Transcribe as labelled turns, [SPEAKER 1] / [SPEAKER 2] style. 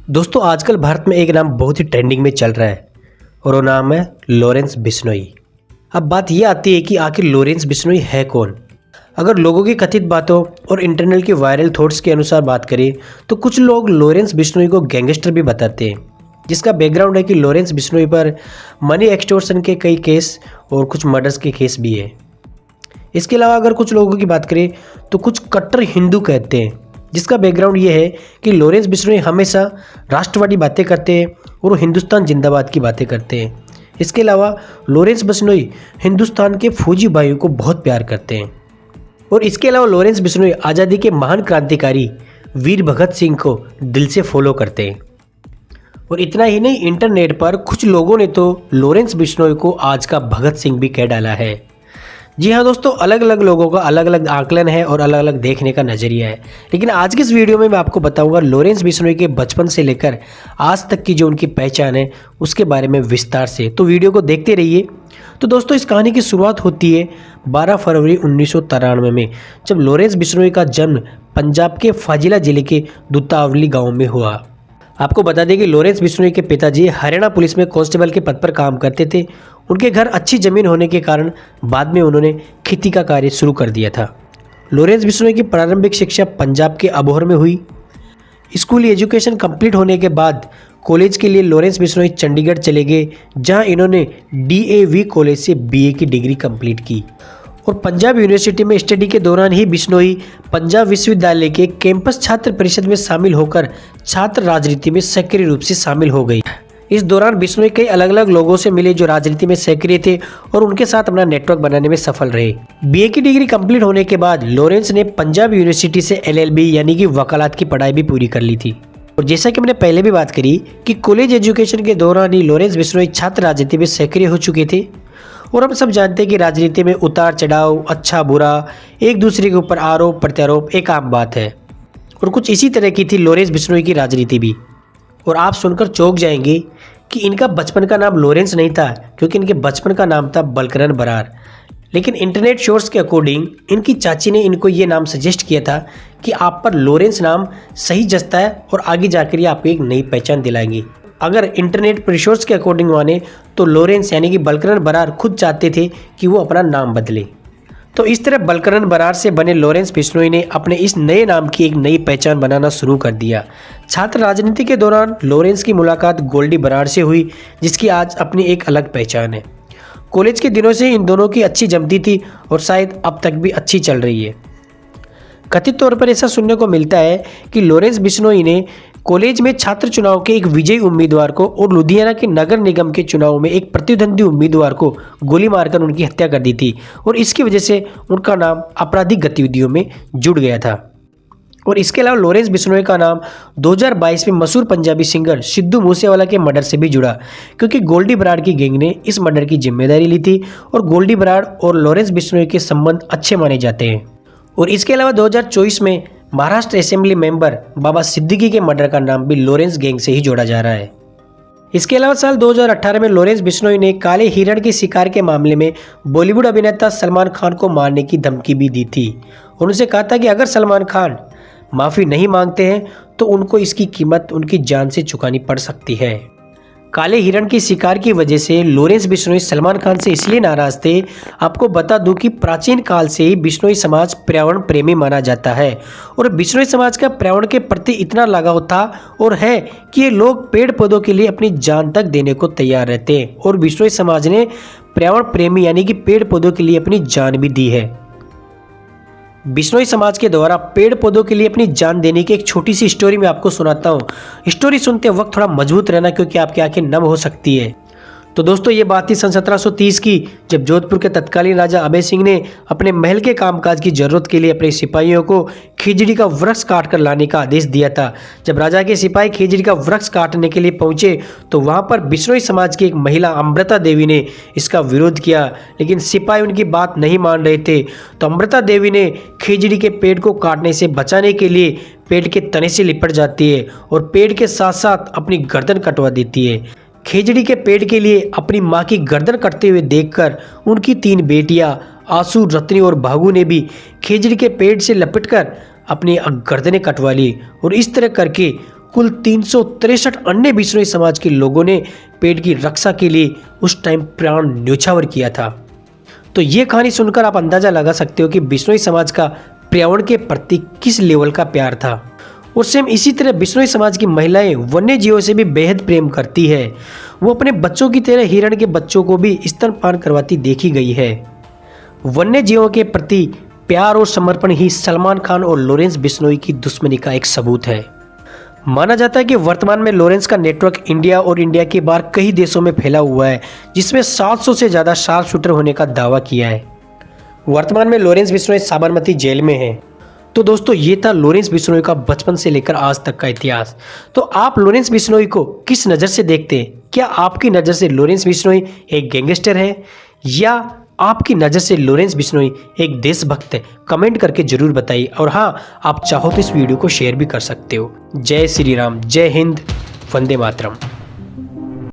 [SPEAKER 1] दोस्तों आजकल भारत में एक नाम बहुत ही ट्रेंडिंग में चल रहा है और वो नाम है लॉरेंस बिश्नोई। अब बात ये आती है कि आखिर लॉरेंस बिश्नोई है कौन। अगर लोगों की कथित बातों और इंटरनेट के वायरल थॉट्स के अनुसार बात करें तो कुछ लोग लॉरेंस बिश्नोई को गैंगस्टर भी बताते हैं, जिसका बैकग्राउंड है कि लॉरेंस बिश्नोई पर मनी एक्सटॉर्शन के कई केस और कुछ मर्डर्स के केस भी है। इसके अलावा अगर कुछ लोगों की बात करें तो कुछ कट्टर हिंदू कहते हैं, जिसका बैकग्राउंड ये है कि लॉरेंस बिश्नोई हमेशा राष्ट्रवादी बातें करते हैं और वो हिंदुस्तान जिंदाबाद की बातें करते हैं। इसके अलावा लॉरेंस बिश्नोई हिंदुस्तान के फौजी भाइयों को बहुत प्यार करते हैं और इसके अलावा लॉरेंस बिश्नोई आज़ादी के महान क्रांतिकारी वीर भगत सिंह को दिल से फॉलो करते हैं। और इतना ही नहीं, इंटरनेट पर कुछ लोगों ने तो लॉरेंस बिश्नोई को आज का भगत सिंह भी कह डाला है। जी हाँ दोस्तों, अलग अलग लोगों का अलग अलग आकलन है और अलग अलग देखने का नज़रिया है, लेकिन आज की इस वीडियो में मैं आपको बताऊंगा लॉरेंस बिश्नोई के बचपन से लेकर आज तक की जो उनकी पहचान है उसके बारे में विस्तार से। तो वीडियो को देखते रहिए। तो दोस्तों इस कहानी की शुरुआत होती है 12 फरवरी 1993 में, जब लॉरेंस बिश्नोई का जन्म पंजाब के फाजिला जिले के दुतावली गाँव में हुआ। आपको बता दें कि लॉरेंस बिश्नोई के पिताजी हरियाणा पुलिस में कांस्टेबल के पद पर काम करते थे। उनके घर अच्छी ज़मीन होने के कारण बाद में उन्होंने खेती का कार्य शुरू कर दिया था। लॉरेंस बिश्नोई की प्रारंभिक शिक्षा पंजाब के अबोहर में हुई। स्कूली एजुकेशन कंप्लीट होने के बाद कॉलेज के लिए लॉरेंस बिश्नोई चंडीगढ़ चले गए, जहां इन्होंने DAV कॉलेज से BA की डिग्री कंप्लीट की। और पंजाब यूनिवर्सिटी में स्टडी के दौरान ही बिश्नोई पंजाब विश्वविद्यालय के कैंपस छात्र परिषद में शामिल होकर छात्र राजनीति में सक्रिय रूप से शामिल हो गई। इस दौरान बिश्नोई कई अलग अलग लोगों से मिले जो राजनीति में सक्रिय थे और उनके साथ अपना नेटवर्क बनाने में सफल रहे। BA की डिग्री कंप्लीट होने के बाद लॉरेंस ने पंजाब यूनिवर्सिटी से LLB यानी कि वकालत की पढ़ाई भी पूरी कर ली थी। और जैसा कि मैंने पहले भी बात करी कि कॉलेज एजुकेशन के दौरान ही लॉरेंस बिश्नोई छात्र राजनीति में सक्रिय हो चुके थे। और हम सब जानते हैं कि राजनीति में उतार चढ़ाव, अच्छा बुरा, एक दूसरे के ऊपर आरोप प्रत्यारोप एक आम बात है। और कुछ इसी तरह की थी लॉरेंस बिश्नोई की राजनीति भी। और आप सुनकर चौंक जाएंगे कि इनका बचपन का नाम लॉरेंस नहीं था, क्योंकि इनके बचपन का नाम था बलकरन बरार। लेकिन इंटरनेट सोर्स के अकॉर्डिंग इनकी चाची ने इनको ये नाम सजेस्ट किया था कि आप पर लॉरेंस नाम सही जचता है और आगे जाकर ये आपको एक नई पहचान दिलाएंगी। अगर इंटरनेट रिसोर्स के अकॉर्डिंग माने तो लॉरेंस यानी कि बलकरन बरार खुद चाहते थे कि वो अपना नाम बदले। तो इस तरह बलकरन बरार से बने लॉरेंस बिश्नोई ने अपने इस नए नाम की एक नई पहचान बनाना शुरू कर दिया। छात्र राजनीति के दौरान लॉरेंस की मुलाकात गोल्डी बरार से हुई, जिसकी आज अपनी एक अलग पहचान है। कॉलेज के दिनों से इन दोनों की अच्छी जमती थी और शायद अब तक भी अच्छी चल रही है। कथित तौर पर ऐसा सुनने को मिलता है कि लॉरेंस बिश्नोई ने कॉलेज में छात्र चुनाव के एक विजयी उम्मीदवार को और लुधियाना के नगर निगम के चुनाव में एक प्रतिद्वंदी उम्मीदवार को गोली मारकर उनकी हत्या कर दी थी और इसकी वजह से उनका नाम आपराधिक गतिविधियों में जुड़ गया था। और इसके अलावा लॉरेंस बिश्नोई का नाम 2022 में मशहूर पंजाबी सिंगर सिद्धू मूसेवाला के मर्डर से भी जुड़ा, क्योंकि गोल्डी बरार की गैंग ने इस मर्डर की जिम्मेदारी ली थी और गोल्डी बरार और लॉरेंस बिश्नोई के संबंध अच्छे माने जाते हैं। और इसके अलावा 2024 में महाराष्ट्र असेंबली मेंबर बाबा सिद्दीकी के मर्डर का नाम भी लॉरेंस गैंग से ही जोड़ा जा रहा है। इसके अलावा साल 2018 में लॉरेंस बिश्नोई ने काले हिरण के शिकार के मामले में बॉलीवुड अभिनेता सलमान खान को मारने की धमकी भी दी थी। उनसे कहा था कि अगर सलमान खान माफ़ी नहीं मांगते हैं तो उनको इसकी कीमत उनकी जान से चुकानी पड़ सकती है। काले हिरण के शिकार की वजह से लॉरेंस बिश्नोई सलमान खान से इसलिए नाराज थे। आपको बता दूं कि प्राचीन काल से ही बिश्नोई समाज पर्यावरण प्रेमी माना जाता है और बिश्नोई समाज का पर्यावरण के प्रति इतना लगाव था और है कि ये लोग पेड़ पौधों के लिए अपनी जान तक देने को तैयार रहते हैं। और बिश्नोई समाज ने पर्यावरण प्रेमी यानी कि पेड़ पौधों के लिए अपनी जान भी दी है। बिश्नोई समाज के द्वारा पेड़ पौधों के लिए अपनी जान देने की एक छोटी सी स्टोरी मैं आपको सुनाता हूँ। स्टोरी सुनते वक्त थोड़ा मजबूत रहना, क्योंकि आपकी आंखें नम हो सकती है। तो दोस्तों ये बात थी सन 1730 की, जब जोधपुर के तत्कालीन राजा अभय सिंह ने अपने महल के कामकाज की जरूरत के लिए अपने सिपाहियों को खिजड़ी का वृक्ष काट कर लाने का आदेश दिया था। जब राजा के सिपाही खिजड़ी का वृक्ष काटने के लिए पहुंचे तो वहां पर बिश्नोई समाज की एक महिला अमृता देवी ने इसका विरोध किया, लेकिन सिपाही उनकी बात नहीं मान रहे थे। तो अमृता देवी ने खिजड़ी के पेड़ को काटने से बचाने के लिए पेड़ के तने से लिपट जाती है और पेड़ के साथ साथ अपनी गर्दन कटवा देती है। खिजड़ी के पेड़ के लिए अपनी मां की गर्दन कटते हुए देखकर उनकी 3 बेटियां आंसू, रत्नी और भागू ने भी खिजड़ी के पेड़ से लपटकर अपनी गर्दनें कटवा ली और इस तरह करके कुल 363 अन्य बिश्नोई समाज के लोगों ने पेड़ की रक्षा के लिए उस टाइम प्राण न्योछावर किया था। तो ये कहानी सुनकर आप अंदाजा लगा सकते हो कि बिश्नोई समाज का पर्यावरण के प्रति किस लेवल का प्यार था। और सेम इसी तरह बिश्नोई समाज की महिलाएं वन्य जीवों से भी बेहद प्रेम करती है। वो अपने बच्चों की तरह हिरण के बच्चों को भी स्तनपान करवाती देखी गई है। वन्य जीवों के प्रति प्यार और समर्पण ही सलमान खान और लॉरेंस बिश्नोई की दुश्मनी का एक सबूत है। माना जाता है कि वर्तमान में लॉरेंस का नेटवर्क इंडिया और इंडिया के बाहर कई देशों में फैला हुआ है, जिसमें 700 से ज़्यादा शार्प शूटर होने का दावा किया है। वर्तमान में लॉरेंस बिश्नोई साबरमती जेल में है। तो दोस्तों, ये था लॉरेंस बिश्नोई का बचपन से लेकर आज तक का इतिहास। तो आप लॉरेंस बिश्नोई को किस नज़र से देखते हैं? क्या आपकी नज़र से लॉरेंस बिश्नोई एक गैंगस्टर है या आपकी नज़र से लॉरेंस बिश्नोई एक देशभक्त है? कमेंट करके जरूर बताइए। और हाँ, आप चाहो तो इस वीडियो को शेयर भी कर सकते हो। जय श्री राम, जय हिंद, वंदे मातरम।